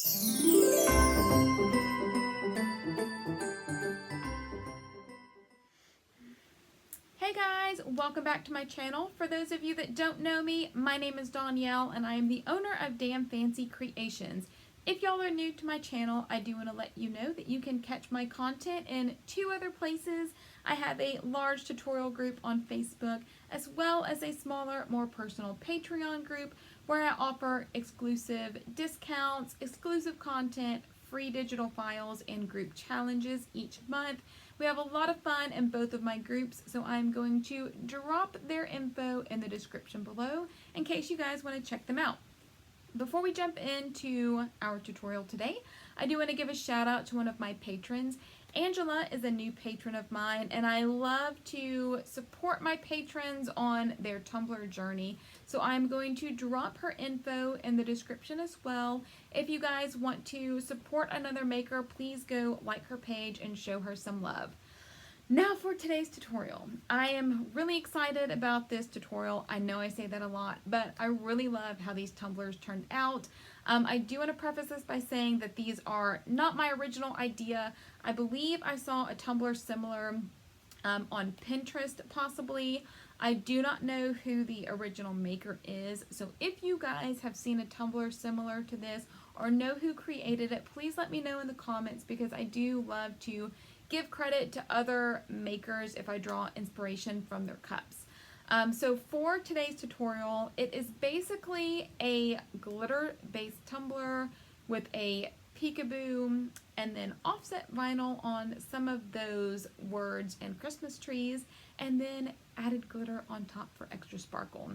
Hey guys, welcome back to my channel. For those of you that don't know me, my name is Danielle and I am the owner of Damn Fancy Creations. If y'all are new to my channel, I do want to let you know that you can catch my content in two other places. I have a large tutorial group on Facebook as well as a smaller, more personal Patreon group where I offer exclusive discounts, exclusive content, free digital files, and group challenges each month. We have a lot of fun in both of my groups, so I'm going to drop their info in the description below in case you guys want to check them out. Before we jump into our tutorial today, I do want to give a shout out to one of my patrons. Angela is a new patron of mine, and I love to support my patrons on their Tumblr journey. So I'm going to drop her info in the description as well. If you guys want to support another maker, please go like her page and show her some love. Now for today's tutorial. I am really excited about this tutorial. I know I say that a lot, but I really love how these tumblers turned out. I do want to preface this by saying that these are not my original idea. I believe I saw a tumbler similar on Pinterest possibly. I do not know who the original maker is, so if you guys have seen a tumbler similar to this or know who created it, please let me know in the comments because I do love to give credit to other makers if I draw inspiration from their cups. So for today's tutorial, it is basically a glitter-based tumbler with a Peekaboo and then offset vinyl on some of those words and Christmas trees, and then added glitter on top for extra sparkle.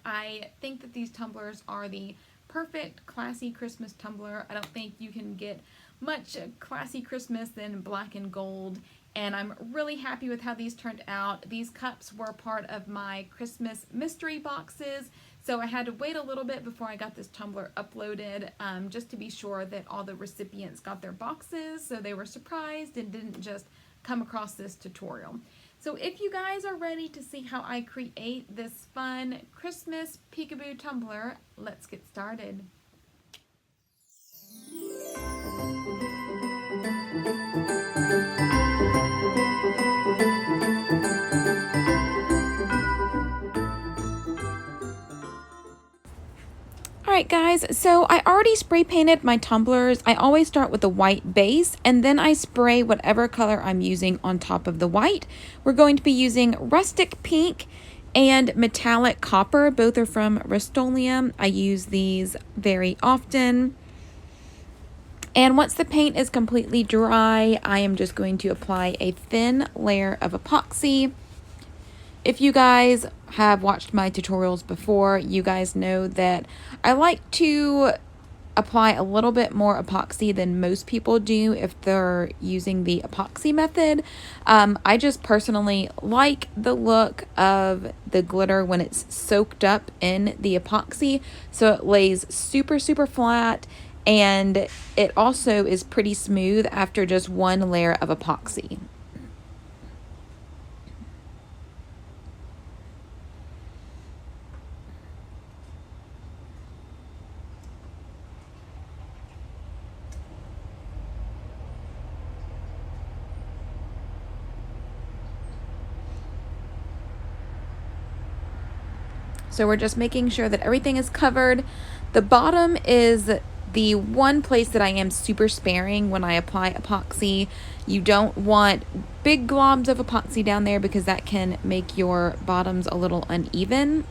I think that these tumblers are the perfect classy Christmas tumbler. I don't think you can get much classy Christmas than black and gold, and I'm really happy with how these turned out. These cups were part of my Christmas mystery boxes, so I had to wait a little bit before I got this tumbler uploaded just to be sure that all the recipients got their boxes so they were surprised and didn't just come across this tutorial. So if you guys are ready to see how I create this fun Christmas Peekaboo tumbler, let's get started. Alright guys, so I already spray painted my tumblers. I always start with a white base and then I spray whatever color I'm using on top of the white. We're going to be using Rustic Pink and Metallic Copper. Both are from Rustoleum. I use these very often. And once the paint is completely dry, I am just going to apply a thin layer of epoxy. If you guys have watched my tutorials before, you guys know that I like to apply a little bit more epoxy than most people do if they're using the epoxy method. I just personally like the look of the glitter when it's soaked up in the epoxy, so it lays super flat, and it also is pretty smooth after just one layer of epoxy. So we're just making sure that everything is covered. The bottom is the one place that I am super sparing when I apply epoxy. You don't want big globs of epoxy down there because that can make your bottoms a little uneven.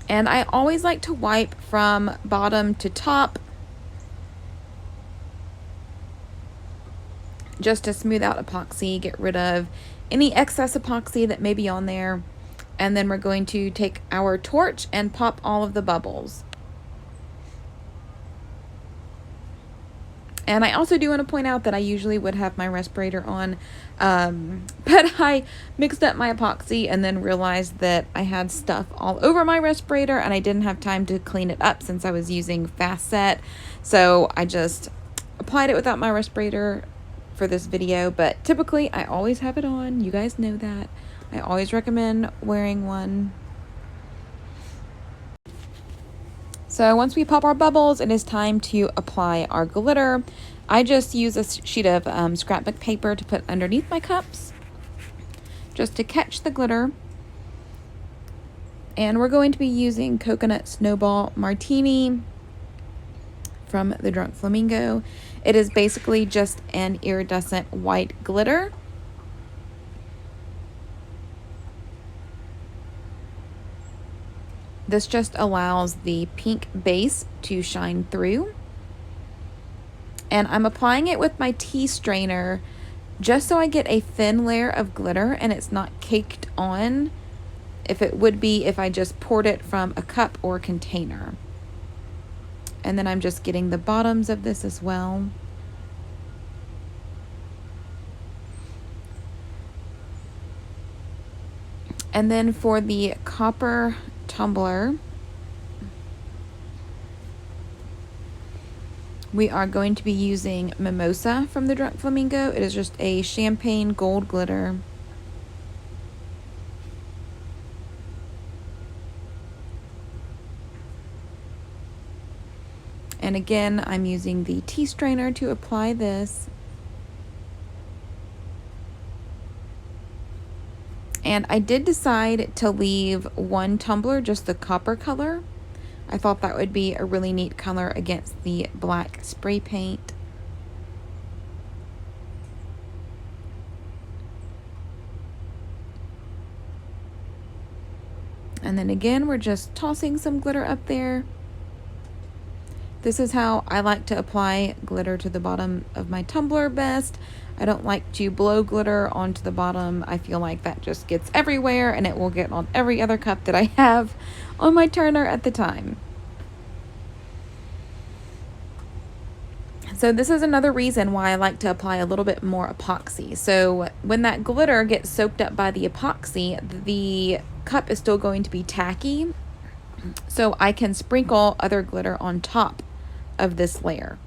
And I always like to wipe from bottom to top just to smooth out epoxy, get rid of any excess epoxy that may be on there. And then we're going to take our torch and pop all of the bubbles. And I also do want to point out that I usually would have my respirator on, but I mixed up my epoxy and then realized that I had stuff all over my respirator and I didn't have time to clean it up since I was using Fast Set. So I just applied it without my respirator for this video, but typically I always have it on. You guys know that. I always recommend wearing one. So once we pop our bubbles, it is time to apply our glitter. I just use a sheet of scrapbook paper to put underneath my cups, just to catch the glitter. And we're going to be using Coconut Snowball Martini from the Drunk Flamingo. It is basically just an iridescent white glitter. This just allows the pink base to shine through. And I'm applying it with my tea strainer just so I get a thin layer of glitter and it's not caked on if it would be if I just poured it from a cup or container. And then I'm just getting the bottoms of this as well. And then for the copper tumbler, we are going to be using Mimosa from the Drunk Flamingo. It is just a champagne gold glitter. And again, I'm using the tea strainer to apply this. And I did decide to leave one tumbler, just the copper color. I thought that would be a really neat color against the black spray paint. And then again, we're just tossing some glitter up there. This is how I like to apply glitter to the bottom of my tumbler best. I don't like to blow glitter onto the bottom. I feel like that just gets everywhere and it will get on every other cup that I have on my turner at the time. So this is another reason why I like to apply a little bit more epoxy. So when that glitter gets soaked up by the epoxy, the cup is still going to be tacky. So I can sprinkle other glitter on top of this layer.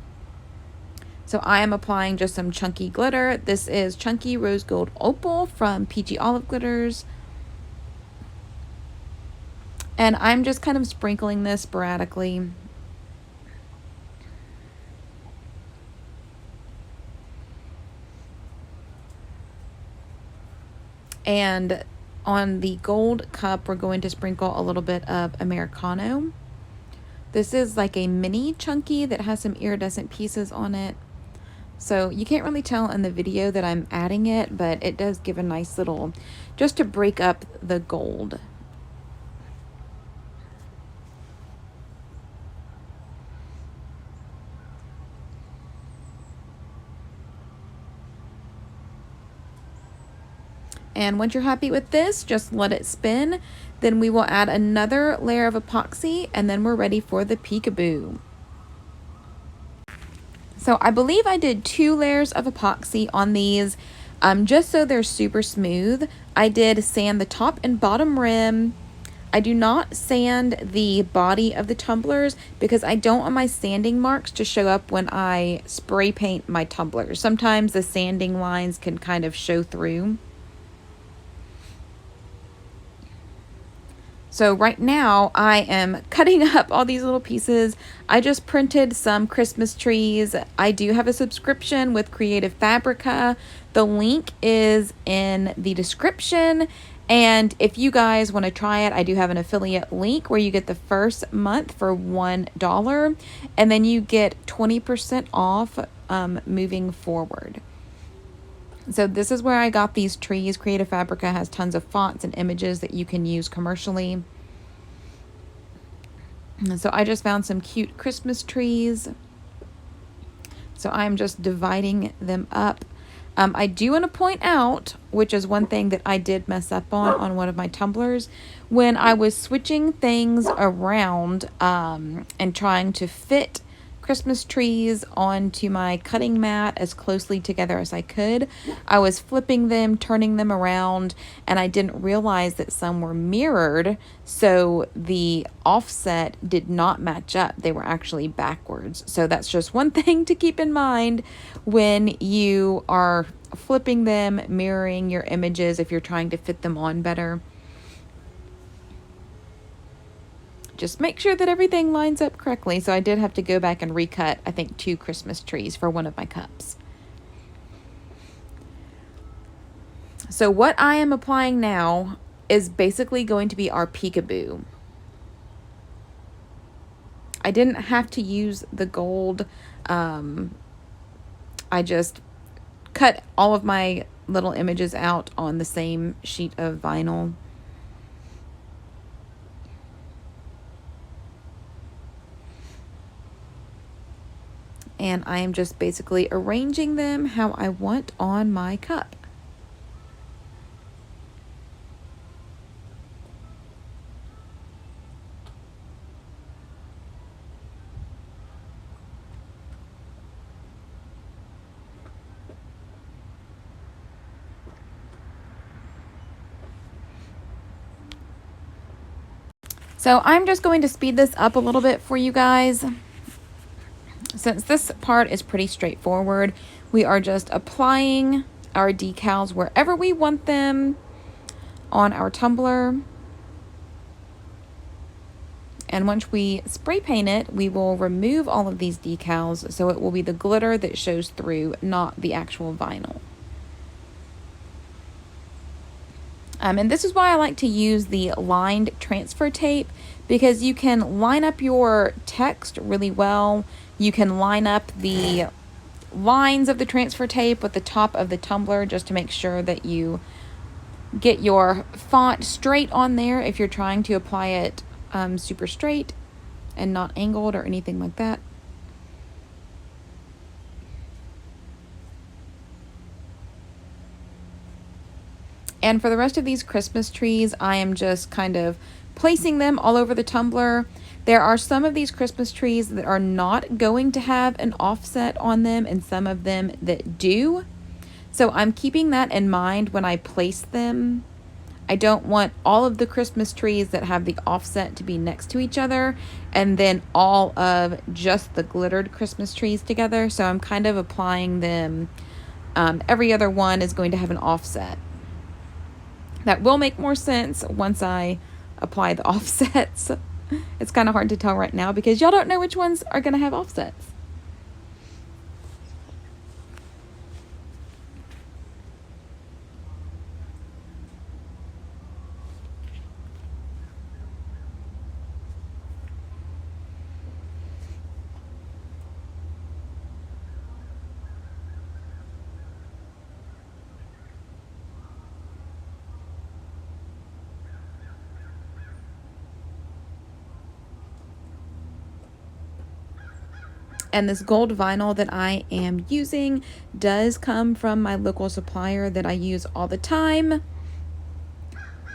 So I am applying just some chunky glitter. This is Chunky Rose Gold Opal from Peachy Olive Glitters. And I'm just kind of sprinkling this sporadically. And on the gold cup, we're going to sprinkle a little bit of Americano. This is like a mini chunky that has some iridescent pieces on it. So you can't really tell in the video that I'm adding it, but it does give a nice little, just to break up the gold. And once you're happy with this, just let it spin. Then we will add another layer of epoxy and then we're ready for the Peekaboo. So I believe I did 2 layers of epoxy on these just so they're super smooth. I did sand the top and bottom rim. I do not sand the body of the tumblers because I don't want my sanding marks to show up when I spray paint my tumblers. Sometimes the sanding lines can kind of show through. So right now I am cutting up all these little pieces. I just printed some Christmas trees. I do have a subscription with Creative Fabrica. The link is in the description. And if you guys want to try it, I do have an affiliate link where you get the first month for $1 and then you get 20% off moving forward. So this is where I got these trees. Creative Fabrica has tons of fonts and images that you can use commercially. And so I just found some cute Christmas trees. So I'm just dividing them up. I do want to point out, which is one thing that I did mess up on one of my tumblers, when I was switching things around and trying to fit Christmas trees onto my cutting mat as closely together as I could. I was flipping them, turning them around, and I didn't realize that some were mirrored, so the offset did not match up. They were actually backwards. So that's just one thing to keep in mind when you are flipping them, mirroring your images if you're trying to fit them on better. Just make sure that everything lines up correctly. So I did have to go back and recut, I think, 2 Christmas trees for one of my cups. So what I am applying now is basically going to be our Peekaboo. I didn't have to use the gold. I just cut all of my little images out on the same sheet of vinyl. And I am just basically arranging them how I want on my cup. So I'm just going to speed this up a little bit for you guys. Since this part is pretty straightforward, we are just applying our decals wherever we want them on our tumbler. And once we spray paint it, we will remove all of these decals, so it will be the glitter that shows through, not the actual vinyl. And this is why I like to use the lined transfer tape, because you can line up your text really well. You can line up the lines of the transfer tape with the top of the tumbler just to make sure that you get your font straight on there if you're trying to apply it super straight and not angled or anything like that. And for the rest of these Christmas trees, I am just kind of placing them all over the tumbler. There are some of these Christmas trees that are not going to have an offset on them, and some of them that do. So I'm keeping that in mind when I place them. I don't want all of the Christmas trees that have the offset to be next to each other, and then all of just the glittered Christmas trees together. So I'm kind of applying them. Every other one is going to have an offset. That will make more sense once I apply the offsets. It's kind of hard to tell right now because y'all don't know which ones are going to have offsets. And this gold vinyl that I am using does come from my local supplier that I use all the time.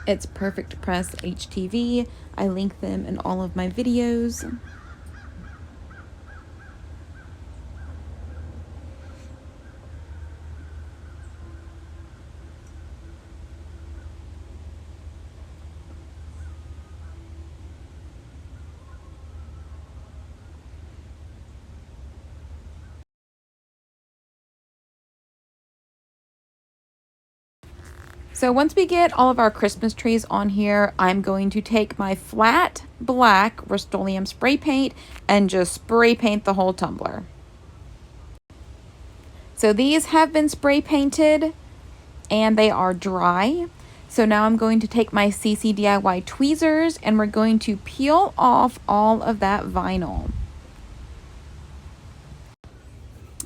It's Perfect Press HTV. I link them in all of my videos. So once we get all of our Christmas trees on here, I'm going to take my flat black Rustoleum spray paint and just spray paint the whole tumbler. So these have been spray painted and they are dry. So now I'm going to take my CCDIY tweezers and we're going to peel off all of that vinyl.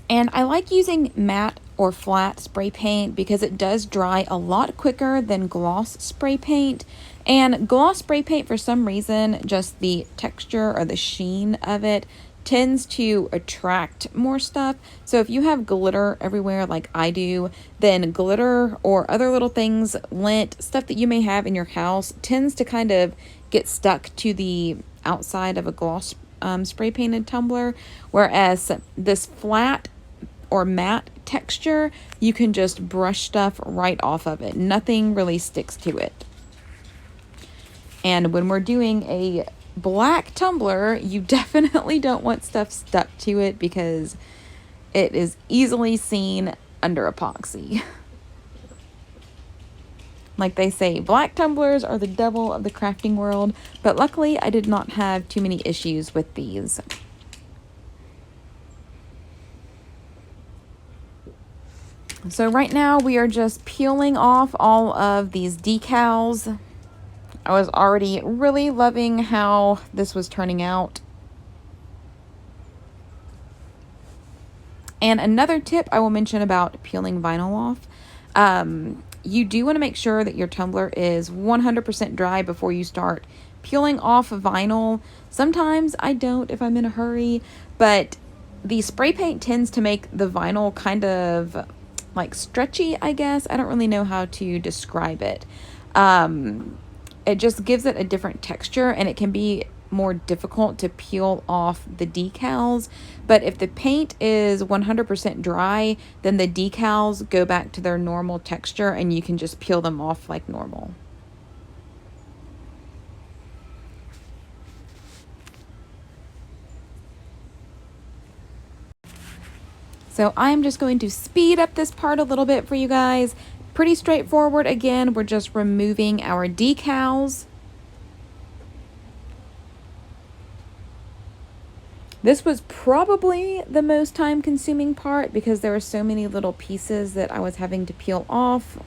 And I like using matte or flat spray paint because it does dry a lot quicker than gloss spray paint. And gloss spray paint, for some reason, just the texture or the sheen of it tends to attract more stuff. So if you have glitter everywhere like I do, then glitter or other little things, lint, stuff that you may have in your house tends to kind of get stuck to the outside of a gloss spray painted tumbler, whereas this flat or matte texture, you can just brush stuff right off of it. Nothing really sticks to it. And when we're doing a black tumbler, you definitely don't want stuff stuck to it because it is easily seen under epoxy. Like they say, black tumblers are the devil of the crafting world, but luckily I did not have too many issues with these. So right now we are just peeling off all of these decals. I was already really loving how this was turning out. And another tip I will mention about peeling vinyl off. You do want to make sure that your tumbler is 100% dry before you start peeling off vinyl. Sometimes I don't if I'm in a hurry, but the spray paint tends to make the vinyl kind of like stretchy, I guess. I don't really know how to describe it. It just gives it a different texture, and it can be more difficult to peel off the decals. But if the paint is 100% dry, then the decals go back to their normal texture and you can just peel them off like normal. So I'm just going to speed up this part a little bit for you guys. Pretty straightforward. Again, we're just removing our decals. This was probably the most time-consuming part because there were so many little pieces that I was having to peel off.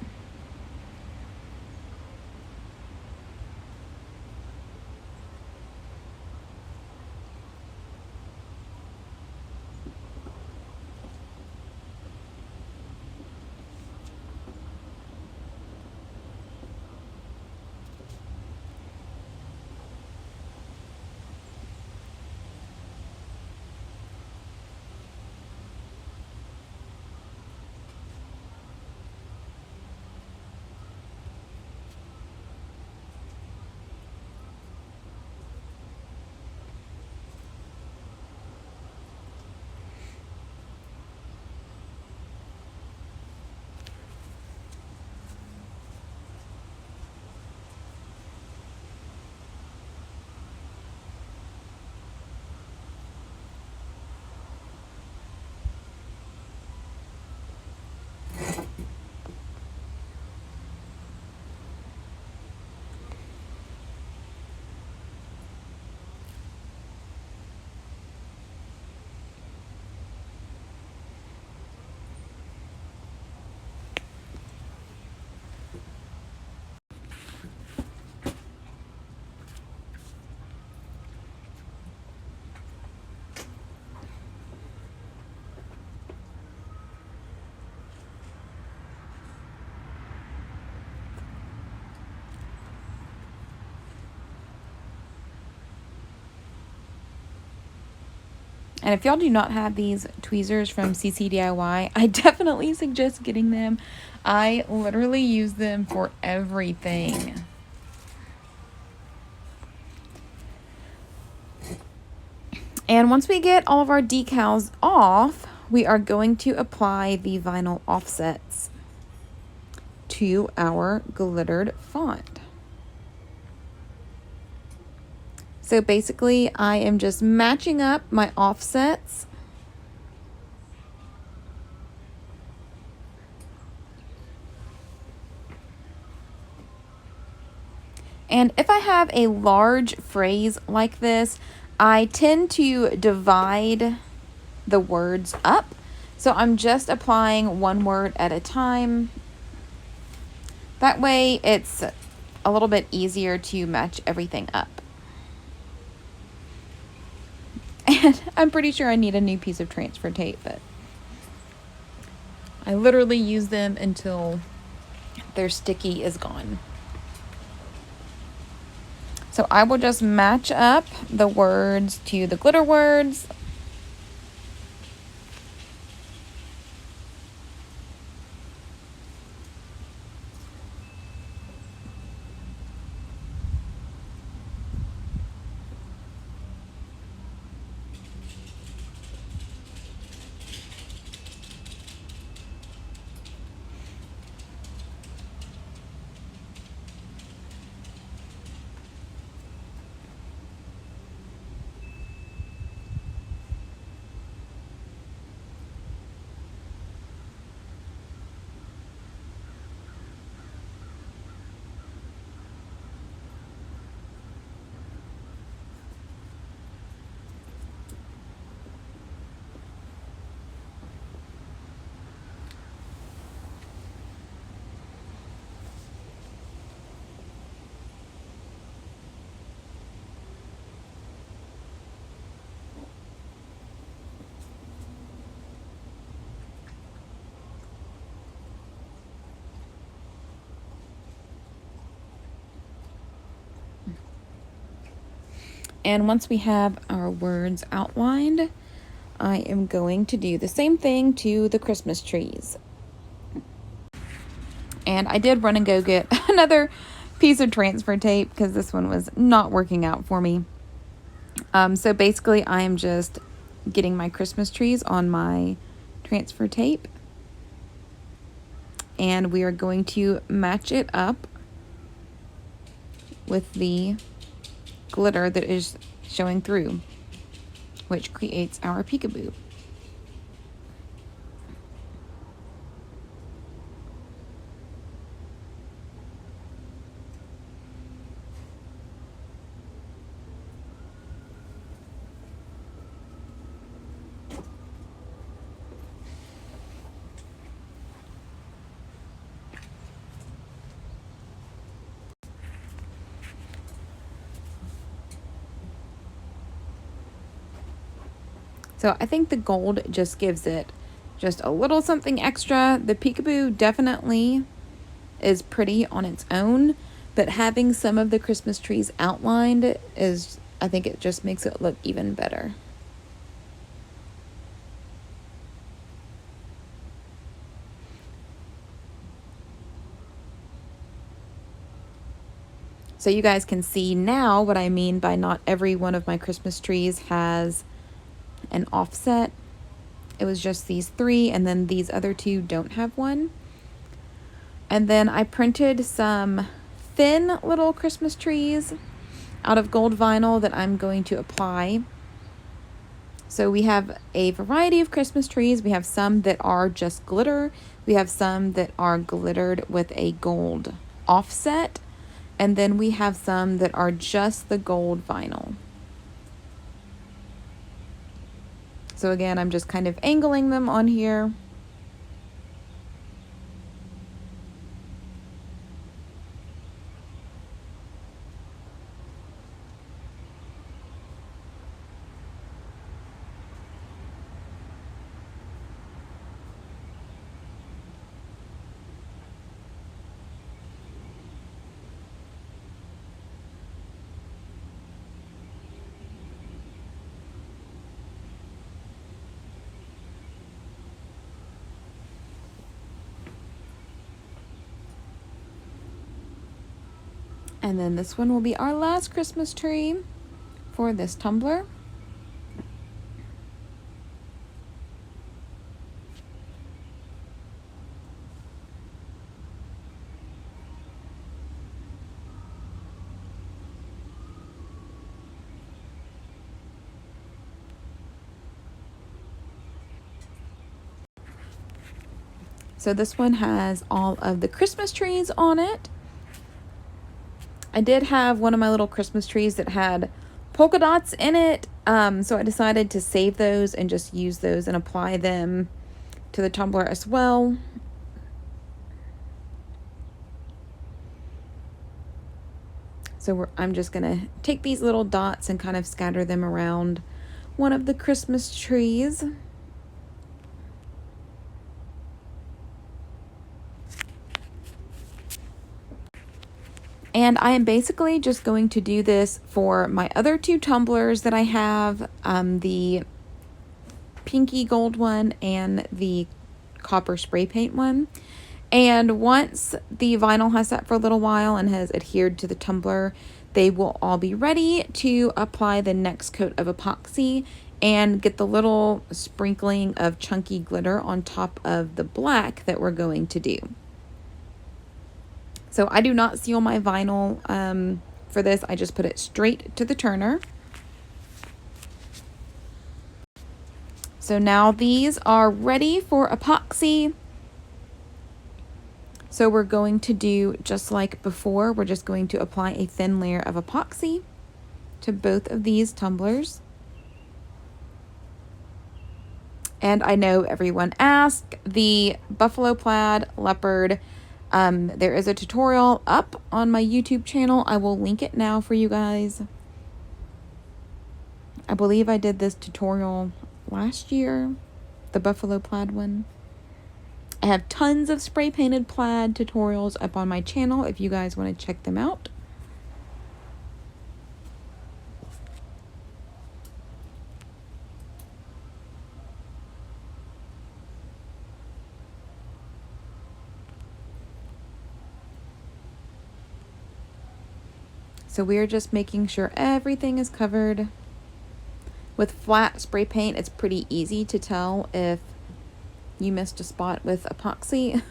And if y'all do not have these tweezers from CCDIY, I definitely suggest getting them. I literally use them for everything. And once we get all of our decals off, we are going to apply the vinyl offsets to our glittered font. So basically, I am just matching up my offsets. And if I have a large phrase like this, I tend to divide the words up. So I'm just applying one word at a time. That way it's a little bit easier to match everything up. And I'm pretty sure I need a new piece of transfer tape, but I literally use them until their sticky is gone. So I will just match up the words to the glitter words. And once we have our words outlined, I am going to do the same thing to the Christmas trees. And I did run and go get another piece of transfer tape because this one was not working out for me. So basically I am just getting my Christmas trees on my transfer tape. And we are going to match it up with the glitter that is showing through, which creates our peekaboo. So I think the gold just gives it just a little something extra. The peekaboo definitely is pretty on its own, but having some of the Christmas trees outlined is, I think it just makes it look even better. So you guys can see now what I mean by not every one of my Christmas trees has an offset. It was just these 3, and then these other 2 don't have one. And then I printed some thin little Christmas trees out of gold vinyl that I'm going to apply. So we have a variety of Christmas trees. We have some that are just glitter. We have some that are glittered with a gold offset. And then we have some that are just the gold vinyl. So again, I'm just kind of angling them on here. And then this one will be our last Christmas tree for this tumbler. So this one has all of the Christmas trees on it. I did have one of my little Christmas trees that had polka dots in it, so I decided to save those and just use those and apply them to the tumbler as well. So I'm just gonna take these little dots and kind of scatter them around one of the Christmas trees. And I am basically just going to do this for my other 2 tumblers that I have, the pinky gold one and the copper spray paint one. And once the vinyl has sat for a little while and has adhered to the tumbler, they will all be ready to apply the next coat of epoxy and get the little sprinkling of chunky glitter on top of the black that we're going to do. So I do not seal my vinyl for this. I just put it straight to the turner. So now these are ready for epoxy. So we're going to do just like before. We're just going to apply a thin layer of epoxy to both of these tumblers. And I know everyone asked, the buffalo plaid leopard, there is a tutorial up on my YouTube channel. I will link it now for you guys. I believe I did this tutorial last year, the buffalo plaid one. I have tons of spray painted plaid tutorials up on my channel if you guys want to check them out. So we're just making sure everything is covered. With flat spray paint, it's pretty easy to tell if you missed a spot with epoxy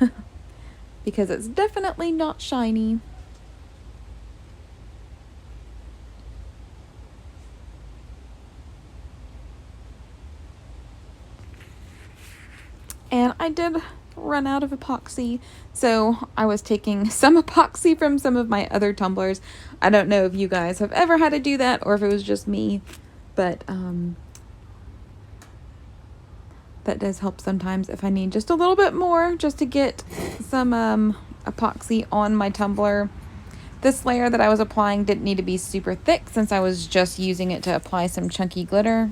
because it's definitely not shiny. And I did run out of epoxy, so I was taking some epoxy from some of my other tumblers. I don't know if you guys have ever had to do that or if it was just me, but that does help sometimes if I need just a little bit more just to get some epoxy on my tumbler. This layer that I was applying didn't need to be super thick since I was just using it to apply some chunky glitter.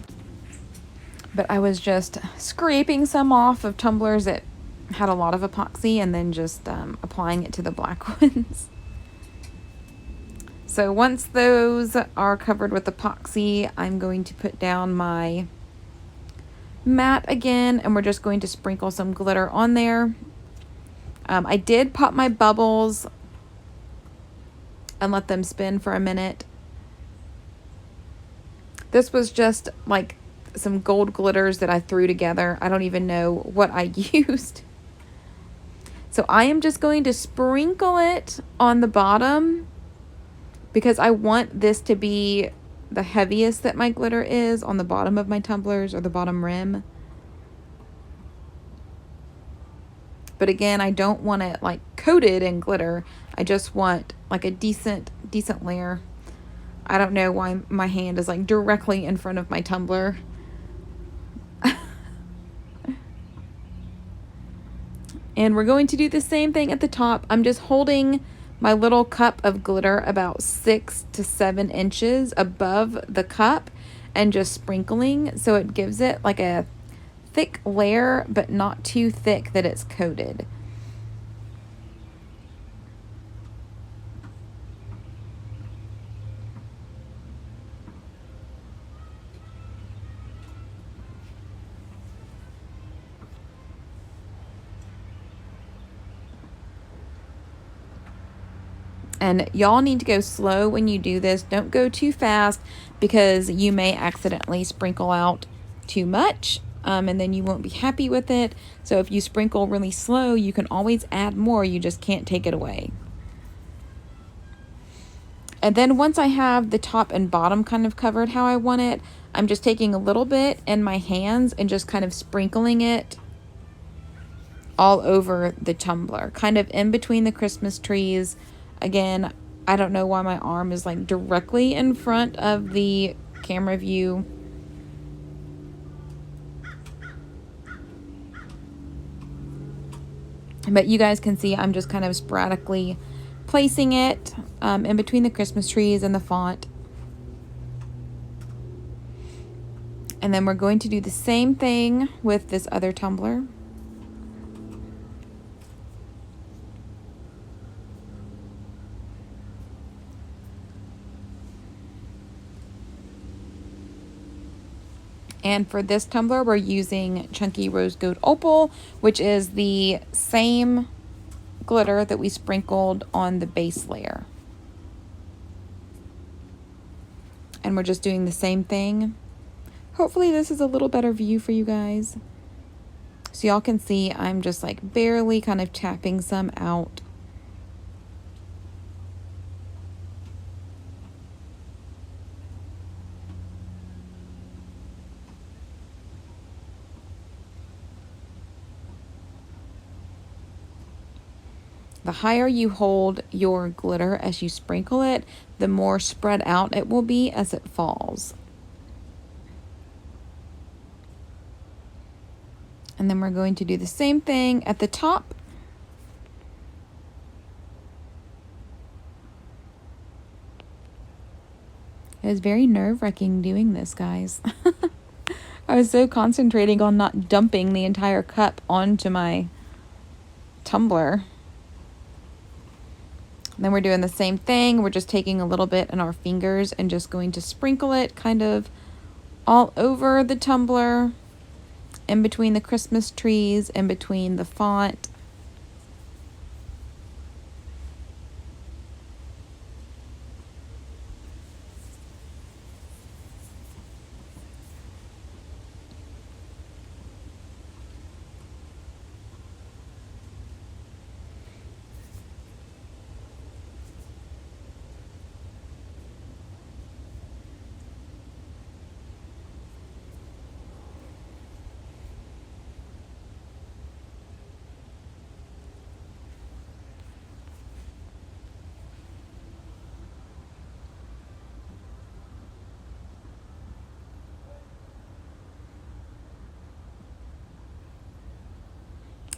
But I was just scraping some off of tumblers that had a lot of epoxy and then just applying it to the black ones. So once those are covered with epoxy, I'm going to put down my mat again, and we're just going to sprinkle some glitter on there. I did pop my bubbles and let them spin for a minute. This was just like some gold glitters that I threw together. I don't even know what I used. So I am just going to sprinkle it on the bottom because I want this to be the heaviest that my glitter is on the bottom of my tumblers or the bottom rim. But again, I don't want it like coated in glitter. I just want like a decent layer. I don't know why my hand is like directly in front of my tumbler. And we're going to do the same thing at the top. I'm just holding my little cup of glitter about 6 to 7 inches above the cup and just sprinkling so it gives it like a thick layer but not too thick that it's coated. And y'all need to go slow when you do this. Don't go too fast because you may accidentally sprinkle out too much and then you won't be happy with it. So if you sprinkle really slow, you can always add more. You just can't take it away. And then once I have the top and bottom kind of covered how I want it, I'm just taking a little bit in my hands and just kind of sprinkling it all over the tumbler, kind of in between the Christmas trees. Again, I don't know why my arm is like directly in front of the camera view. But you guys can see I'm just kind of sporadically placing it in between the Christmas trees and the font. And then we're going to do the same thing with this other tumbler. And for this tumbler, we're using Chunky Rose Gold Opal, which is the same glitter that we sprinkled on the base layer. And we're just doing the same thing. Hopefully this is a little better view for you guys. So y'all can see I'm just like barely kind of tapping some out. The higher you hold your glitter as you sprinkle it, the more spread out it will be as it falls. And then we're going to do the same thing at the top. It was very nerve-wracking doing this, guys. I was so concentrating on not dumping the entire cup onto my tumbler. And then we're doing the same thing. We're just taking a little bit in our fingers and just going to sprinkle it kind of all over the tumbler, in between the Christmas trees, in between the font.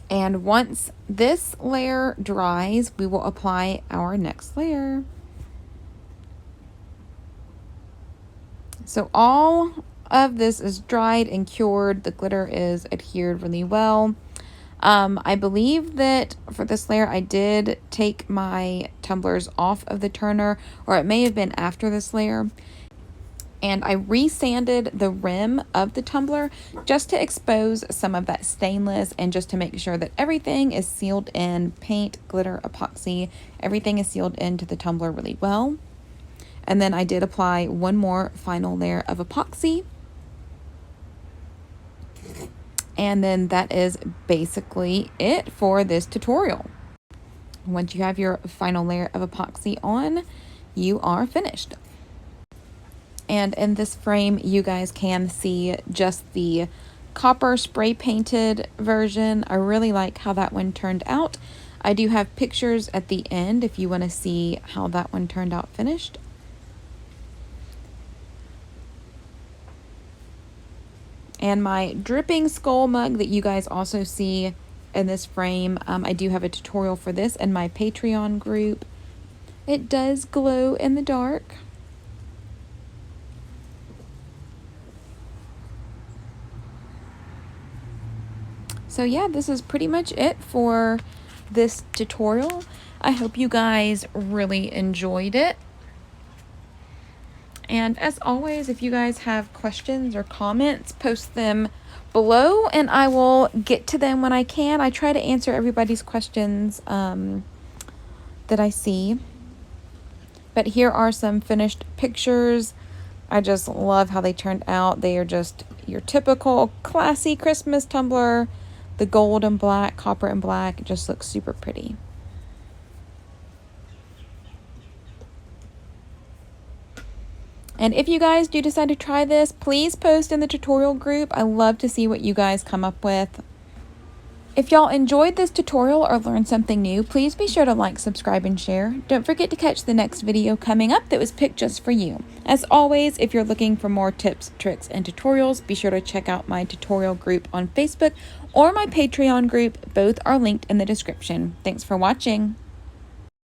And once this layer dries, we will apply our next layer. So all of this is dried and cured. The glitter is adhered really well. I believe that for this layer, I did take my tumblers off of the turner, or it may have been after this layer. And I resanded the rim of the tumbler just to expose some of that stainless and just to make sure that everything is sealed in, paint, glitter, epoxy, everything is sealed into the tumbler really well. And then I did apply one more final layer of epoxy. And then that is basically it for this tutorial. Once you have your final layer of epoxy on, you are finished. And in this frame, you guys can see just the copper spray painted version. I really like how that one turned out. I do have pictures at the end if you want to see how that one turned out finished. And my dripping skull mug that you guys also see in this frame, I do have a tutorial for this in my Patreon group. It does glow in the dark. So yeah, this is pretty much it for this tutorial. I hope you guys really enjoyed it. And as always, if you guys have questions or comments, post them below and I will get to them when I can. I try to answer everybody's questions that I see. But here are some finished pictures. I just love how they turned out. They are just your typical classy Christmas tumbler. The gold and black, copper and black, it just looks super pretty. And if you guys do decide to try this, please post in the tutorial group. I love to see what you guys come up with. If y'all enjoyed this tutorial or learned something new, please be sure to like, subscribe, and share. Don't forget to catch the next video coming up that was picked just for you. As always, if you're looking for more tips, tricks, and tutorials, be sure to check out my tutorial group on Facebook or my Patreon group. Both are linked in the description. Thanks for watching.